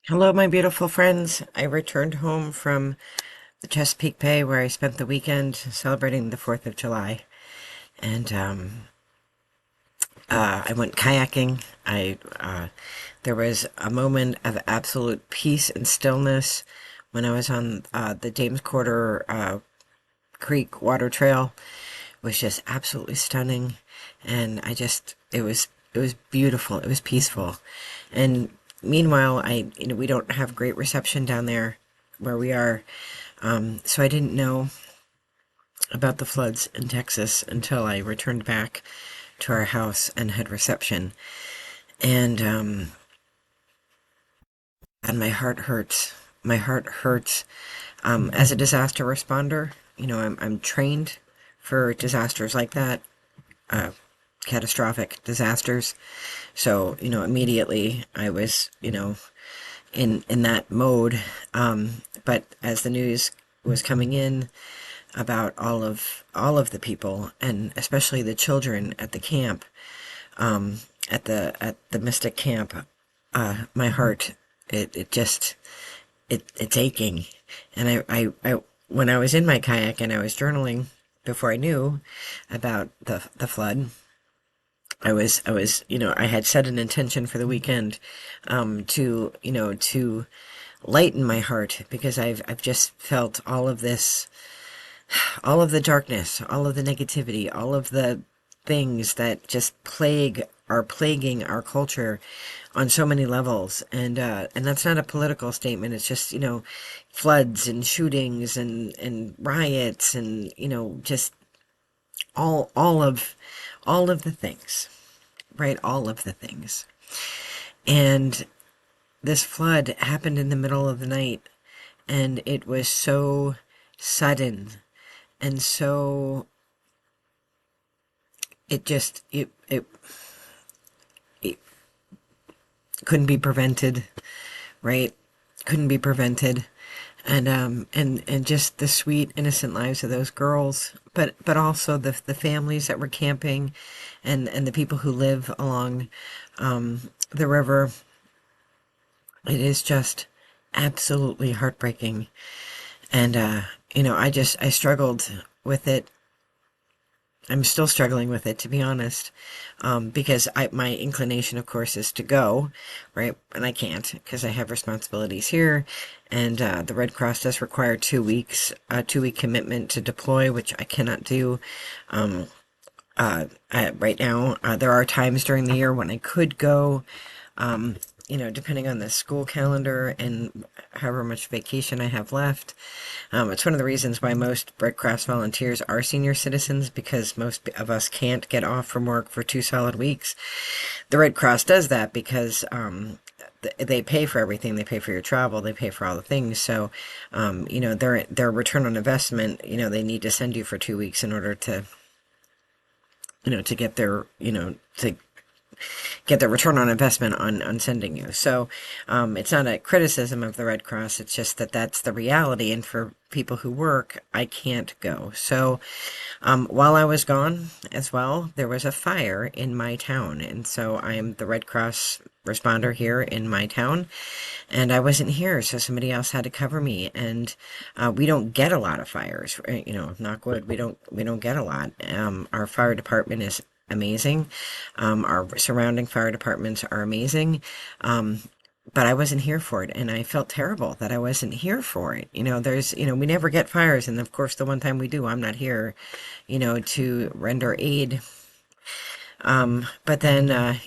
Hello, my beautiful friends. I returned home from the Chesapeake Bay where I spent the weekend celebrating the 4th of July. And I went kayaking. There was a moment of absolute peace and stillness when I was on the James Quarter Creek Water Trail. It was just absolutely stunning. And it was beautiful. It was peaceful. And meanwhile, we don't have great reception down there where we are. So I didn't know about the floods in Texas until I returned back to our house and had reception. And and my heart hurts. My heart hurts. As a disaster responder, I'm trained for disasters like that, uh, catastrophic disasters. So, immediately I was, in that mode. But as the news was coming in about all of the people, and especially the children at the camp, at the Mystic camp, my heart, it just it's aching. And I when I was in my kayak and I was journaling before I knew about the flood, I had set an intention for the weekend, to lighten my heart, because I've just felt all of this, all of the darkness, all of the negativity, all of the things that just are plaguing our culture on so many levels. And that's not a political statement. It's just, floods and shootings and riots, and, just all of the things, right? All of the things. And this flood happened in the middle of the night, and it was so sudden, and so it couldn't be prevented, right? Couldn't be prevented. And just the sweet innocent lives of those girls, but also the families that were camping, and the people who live along the river. It is just absolutely heartbreaking. And I struggled with it. I'm still struggling with it, to be honest, because my inclination, of course, is to go, right? And I can't, because I have responsibilities here, and the Red Cross does require 2 weeks, a 2-week commitment to deploy, which I cannot do. Right now, there are times during the year when I could go, depending on the school calendar and however much vacation I have left. It's one of the reasons why most Red Cross volunteers are senior citizens, because most of us can't get off from work for 2 solid weeks. The Red Cross does that because they pay for everything. They pay for your travel. They pay for all the things. So, their return on investment, they need to send you for 2 weeks in order to, to get their return on investment on sending you. So it's not a criticism of the Red Cross. It's just that that's the reality. And for people who work, I can't go. So while I was gone as well, there was a fire in my town. And so I am the Red Cross responder here in my town, and I wasn't here, so somebody else had to cover me. And we don't get a lot of fires, knock wood, we don't get a lot. Our fire department is amazing. Our surrounding fire departments are amazing. But I wasn't here for it, and I felt terrible that I wasn't here for it. We never get fires, and of course, the one time we do, I'm not here, to render aid. But then,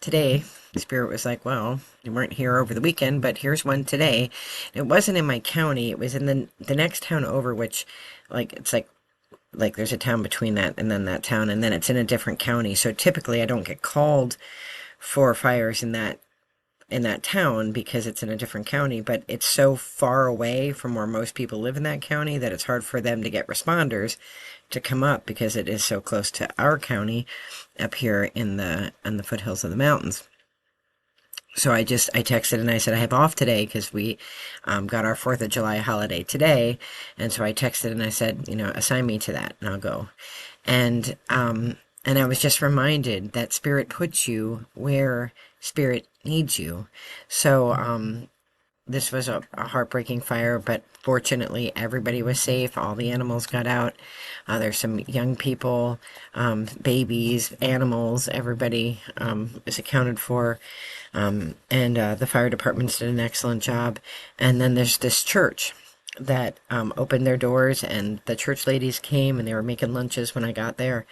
today, Spirit was like, well, you weren't here over the weekend, but here's one today. It wasn't in my county. It was in the next town over, which, it's like there's a town between that and then that town, and then it's in a different county. So typically I don't get called for fires in that town because it's in a different county, but it's so far away from where most people live in that county that it's hard for them to get responders to come up, because it is so close to our county up here in the foothills of the mountains. So I texted and I said, I have off today because we got our 4th of July holiday today. And so I texted and I said, assign me to that and I'll go. And I was just reminded that Spirit puts you where Spirit needs you. So, this was a heartbreaking fire, but fortunately everybody was safe. All the animals got out. There's some young people, babies, animals, everybody is accounted for. And the fire departments did an excellent job. And then there's this church that opened their doors, and the church ladies came, and they were making lunches when I got there.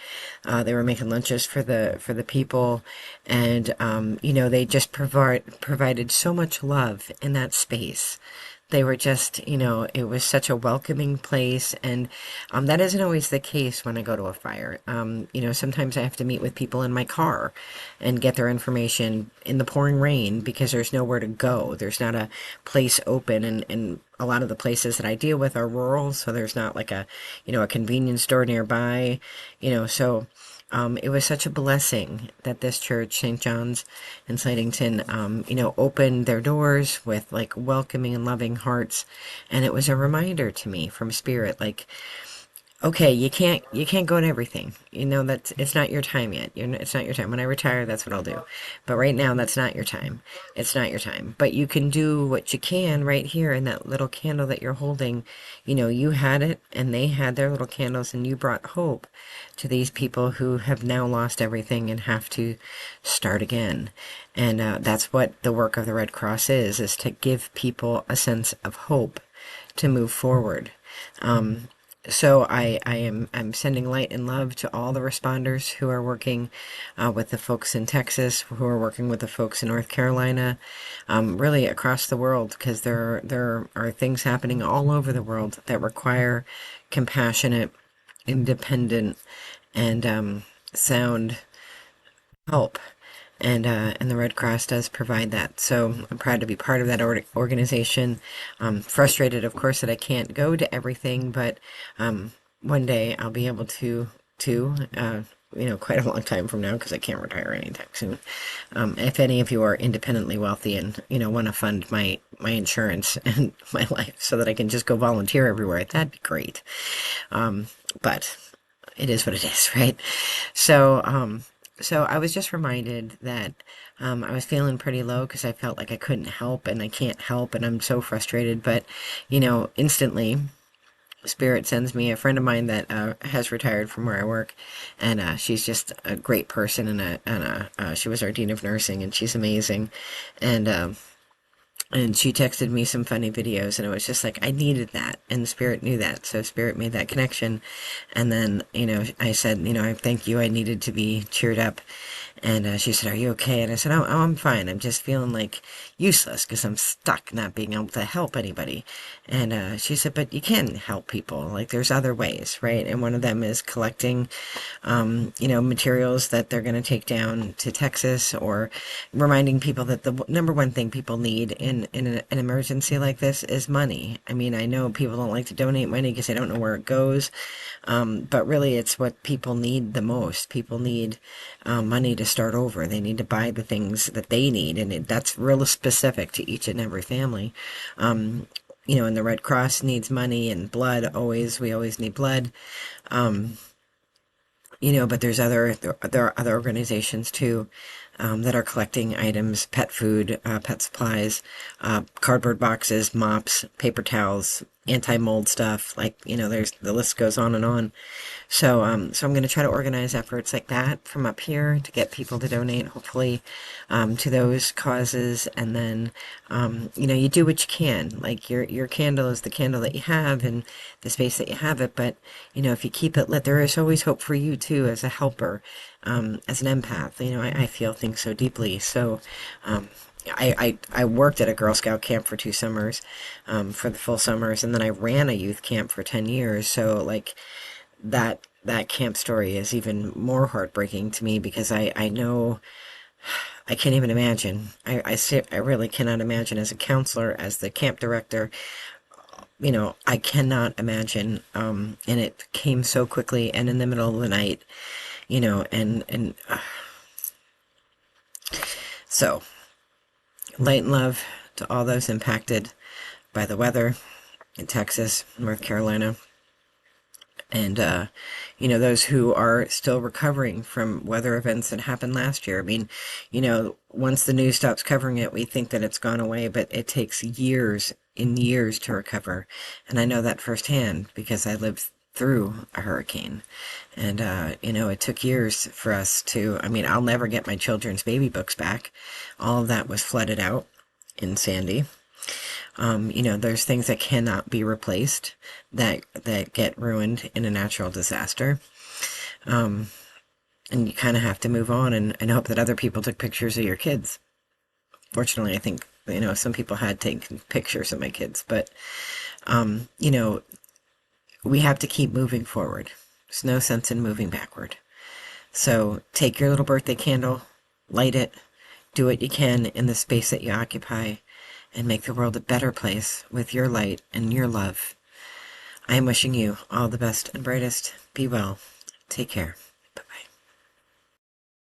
They were making lunches for the people, and they just provided so much love in that space. They were just, it was such a welcoming place, and that isn't always the case when I go to a fire. Sometimes I have to meet with people in my car and get their information in the pouring rain because there's nowhere to go. There's not a place open, and a lot of the places that I deal with are rural, so there's not like a convenience store nearby, so it was such a blessing that this church, St. John's in Slatington, opened their doors with like welcoming and loving hearts. And it was a reminder to me from Spirit, like, okay, you can't go to everything. That it's not your time yet. It's not your time. When I retire, that's what I'll do. But right now, that's not your time. It's not your time. But you can do what you can right here in that little candle that you're holding. You had it, and they had their little candles, and you brought hope to these people who have now lost everything and have to start again. And that's what the work of the Red Cross is to give people a sense of hope to move forward. So I'm sending light and love to all the responders who are working with the folks in Texas, who are working with the folks in North Carolina, really across the world, because there are things happening all over the world that require compassionate, independent, and sound help. And the Red Cross does provide that. So I'm proud to be part of that organization. I'm frustrated, of course, that I can't go to everything, but one day I'll be able to quite a long time from now, because I can't retire anytime soon. If any of you are independently wealthy and want to fund my insurance and my life so that I can just go volunteer everywhere, that'd be great. But it is what it is, right? So I was just reminded that I was feeling pretty low because I felt like I couldn't help, and I can't help, and I'm so frustrated. But instantly, Spirit sends me a friend of mine that has retired from where I work, and she's just a great person, and she was our dean of nursing, and she's amazing, and she texted me some funny videos, and it was just like, I needed that, and Spirit knew that, so Spirit made that connection. And then I said, I thank you, I needed to be cheered up. And she said, are you okay? And I said, oh, I'm fine. I'm just feeling like useless because I'm stuck not being able to help anybody. And she said, but you can help people. Like, there's other ways, right? And one of them is collecting, materials that they're going to take down to Texas, or reminding people that the number one thing people need in an emergency like this is money. I mean, I know people don't like to donate money because they don't know where it goes. But really, it's what people need the most. People need money to start over. They need to buy the things that they need, and that's real specific to each and every family. And the Red Cross needs money and blood. We always need blood. But there are other organizations too that are collecting items, pet food, pet supplies, cardboard boxes, mops, paper towels, anti-mold stuff. Like, there's the list goes on and on. So I'm going to try to organize efforts like that from up here to get people to donate, hopefully, to those causes. And then, you do what you can. Like, your candle is the candle that you have and the space that you have it. But, if you keep it lit, there is always hope for you too, as a helper, as an empath. I feel things so deeply. So, I worked at a Girl Scout camp for 2 summers, for the full summers, and then I ran a youth camp for 10 years. So, like, that camp story is even more heartbreaking to me, because I know I can't even imagine. I really cannot imagine, as a counselor, as the camp director. I cannot imagine. And it came so quickly and in the middle of the night. And so, light and love to all those impacted by the weather in Texas, North Carolina, And, those who are still recovering from weather events that happened last year. I mean, once the news stops covering it, we think that it's gone away, but it takes years and years to recover. And I know that firsthand because I lived through a hurricane. And, it took years for us to, I mean, I'll never get my children's baby books back. All of that was flooded out in Sandy. There's things that cannot be replaced that get ruined in a natural disaster. And you kind of have to move on and hope that other people took pictures of your kids. Fortunately, I think, some people had taken pictures of my kids, but, we have to keep moving forward. There's no sense in moving backward. So take your little birthday candle, light it, do what you can in the space that you occupy, and make the world a better place with your light and your love. I am wishing you all the best and brightest. Be well. Take care.